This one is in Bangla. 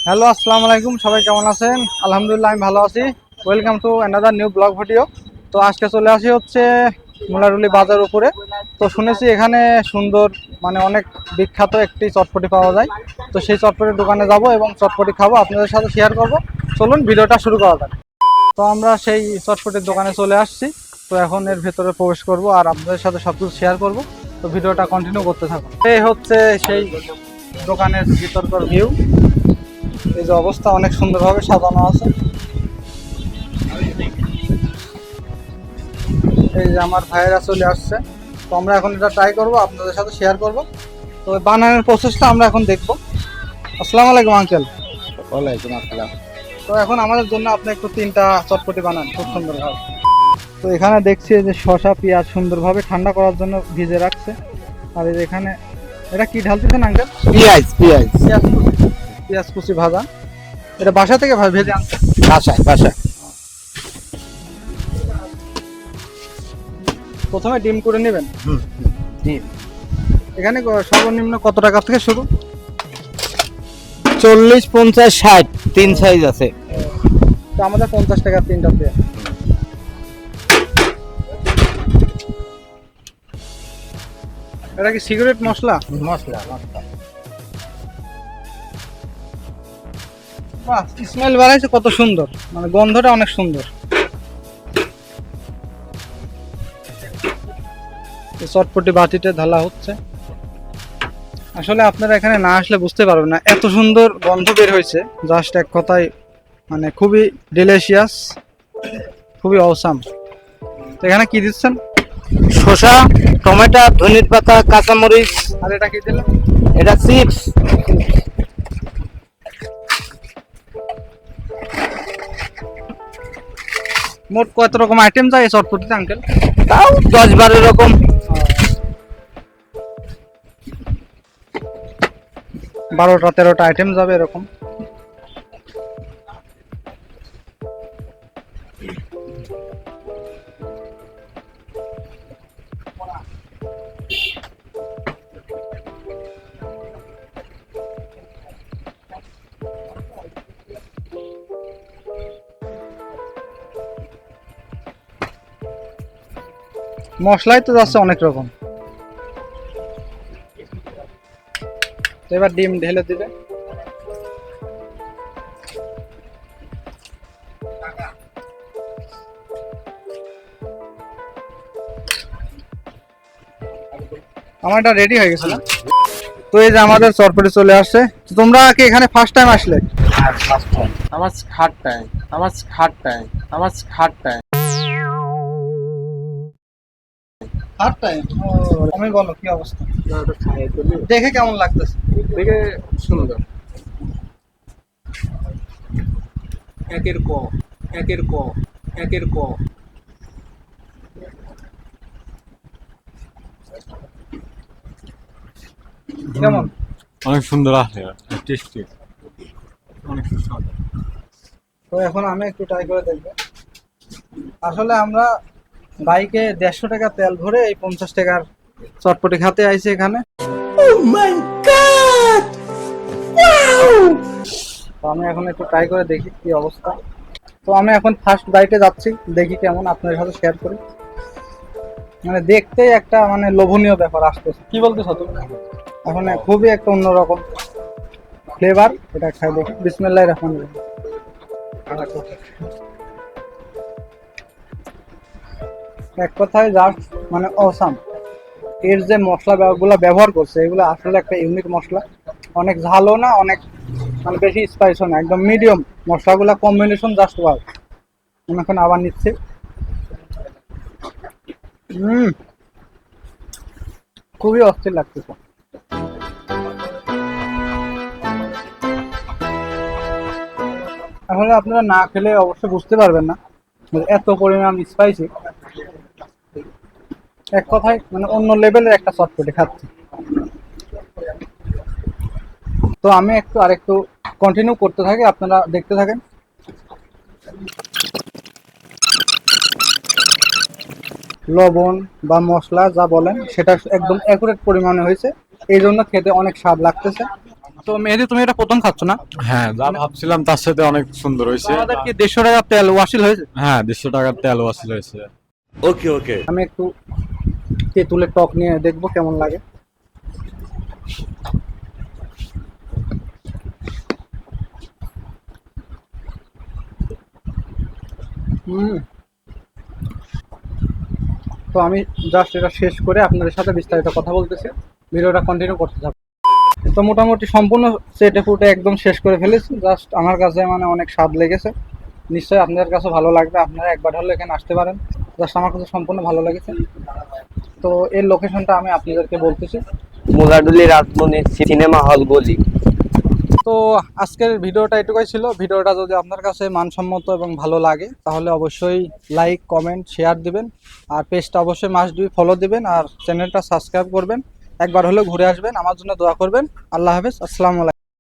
হ্যালো, আসসালামু আলাইকুম। সবাই কেমন আছেন? আলহামদুলিল্লাহ, আমি ভালো আছি। Welcome to another new blog video. তো আজকে চলে আসি হচ্ছে মুলারুলি বাজার উপরে। তো শুনেছি এখানে সুন্দর মানে অনেক বিখ্যাত একটি চটপটি পাওয়া যায়। তো সেই চটপটির দোকানে যাব এবং চটপটি খাবো, আপনাদের সাথে শেয়ার করব। চলুন ভিডিওটা শুরু করা যাক। তো আমরা সেই চটপটির দোকানে চলে আসছি। তো এখন এর ভেতরে প্রবেশ করব আর আপনাদের সাথে সব কিছু শেয়ার করব। তো ভিডিওটা কন্টিনিউ করতে থাকুন। এই হচ্ছে সেই দোকানের ভিতরকার ভিউ। এই যে অবস্থা, অনেক সুন্দরভাবে সাজানো আছে। এই যে আমার ভাইয়েরা চলে আসছে। তো আমরা এখন এটা ট্রাই করব, আপনাদের সাথে শেয়ার করব। তো বানানোর প্রসেসটা আমরা এখন দেখব। আসসালামু আলাইকুম আঙ্কেল। ওয়ালাইকুম আসসালাম। তো এখন আমাদের জন্য আপনি একটু 3টা চটপটি বানান খুব সুন্দরভাবে। তো এখানে দেখছি যে শসা পেঁয়াজ সুন্দরভাবে ঠান্ডা করার জন্য ভিজে রাখছে। আর এই যে এখানে এটা কি ঢালতেছেন আঙ্কেল? পেঁয়াজ পেঁয়াজ পেঁয়াজ কুচি। পেঁয়াজ কুচি ভাজা। এটা বাসা থেকে ভেজে আনছে? বাসায় বাসায়। প্রথমে ডিম করে নেবেন। ডিম এখানে সর্বনিম্ন কত টাকা থেকে শুরু? 40, 50, 60 তিন সাইজ আছে। তো আমাদের 50 টাকা 3টা দিয়ে। এটা কি সিগারেট মশলা? মশলা বাহ, স্মেল বাড়াইছে কত সুন্দর, মানে গন্ধটা অনেক সুন্দর। এই চটপটি বাটিতে ঢালা হচ্ছে। আসলে আপনারা এখানে না আসলে বুঝতে পারবেন না, এত সুন্দর গন্ধ বের হয়েছে। জাস্ট এক কথায় মানে খুবই ডিলিশিয়াস, খুবই অসাম। তো এখানে কি দিচ্ছেন? শসা, টমেটো, ধনির পাতা, কাঁচামরিচ। আর এটা কি দিলেন? এটা চিপস। মোট কত রকম আইটেম যায় এই চটপটিতে আঙ্কেল? তাও 10-12 রকম। 12টা 13টা আইটেম যাবে এরকম। মশলাই তো যাচ্ছে অনেক রকম। তো এবার ডিম ঢেলে দিবে। আমার এটা রেডি হয়ে গেছে না? তো এই যে আমাদের চটপটি চলে আসছে। তো তোমরা কি এখানে ফার্স্ট টাইম আসলে? আমার খাটটায় আমার খাটটায় ফার্স্ট টাইম? তুমি বলো কি অবস্থা, দেখে কেমন লাগতেছে? দেখে সুন্দর। একের ক একের ক একের ক কেমন? অনেক সুন্দর আছে, টেস্টি, অনেক সুস্বাদু। তো এখন আমি একটু ট্রাই করে দেখবো। আসলে আমরা বাইকে 150 টাকা তেল ভরে এই 50 টাকার চটপটি খেতে আইছি এখানে। তো আমি এখন একটু ট্রাই করে দেখি কি অবস্থা। তো আমি এখন ফার্স্ট বাইটে যাচ্ছি, দেখি কেমন, আপনাদের সাথে শেয়ার করি। মানে দেখতেই একটা মানে লোভনীয় ব্যাপার আসতেছে। কি বলতেছ তুমি? এখন খুবই একটা অন্যরকম ফ্লেভার। এটা খাই দেখি। বিসমিল্লাহির রহমানির রহিম। এক কথায় জাস্ট মানে অসাম। এর যে মশলা গুলা ব্যবহার করছে এগুলো আসলে একটা ইউনিক মশলা। অনেক ঝালও না, অনেক মানে বেশি স্পাইসও না, একদম মিডিয়াম। মশলাগুলা কম্বিনেশন জাস্ট ওয়াও। আমি এখন আবার নিচ্ছি। খুবই অস্থির লাগতেছে। আসলে আপনারা না খেলে অবশ্যই বুঝতে পারবেন না যে এত পরিমাণ স্পাইসি। এক কথায় মানে অন্য লেভেলের একটা চটপটি খাচ্ছি। তো আমি একটু আরেকটু কন্টিনিউ করতে থাকি, আপনারা দেখতে থাকেন। লবণ বা মশলা যা বলেন সেটা একদম অ্যাকুরেট পরিমাণে হয়েছে, এই জন্য খেতে অনেক স্বাদ লাগতেছে। তো মেহেদি তুমি এটা প্রথম খাচ্ছ না? হ্যাঁ, যা ভাবছিলাম তার সাথে অনেক সুন্দর হয়েছে। আমাদের কি 150 টাকার তেল ওয়াশিল হয়েছে? হ্যাঁ, 150 টাকার তেল ওয়াসিল হয়েছে। আমি একটু তেঁতুলের টক নিয়ে দেখবো কেমন লাগে। তো আমি জাস্ট এটা শেষ করে আপনাদের সাথে বিস্তারিত কথা বলতেছি, ভিডিওটা কন্টিনিউ করতে থাকবো। তো মোটামুটি সম্পূর্ণ চেটে ফুটে একদম শেষ করে ফেলেছি। জাস্ট আমার কাছে মানে অনেক স্বাদ লেগেছে, নিশ্চয়ই আপনাদের কাছে ভালো লাগবে। আপনারা একবার হলে এখানে আসতে পারেন, জাস্ট আমার কাছে সম্পূর্ণ ভালো লেগেছে। তো এর লোকেশনটা আমি আপনাদেরকে বলতেছি। মুলাডুলি রাজমনি সিনেমা হল গলি। তো আজকের ভিডিওটা এটুকুই ছিল। ভিডিওটা যদি আপনার কাছে মানসম্মত এবং ভালো লাগে তাহলে অবশ্যই লাইক, কমেন্ট, শেয়ার দিবেন। আর পেজটা অবশ্যই মাস্ট বি ফলো দিবেন, আর চ্যানেলটা সাবস্ক্রাইব করবেন। একবার হলেও ঘুরে আসবেন, আমার জন্য দোয়া করবেন। আল্লাহ হাফেজ, আসসালামু আলাইকুম।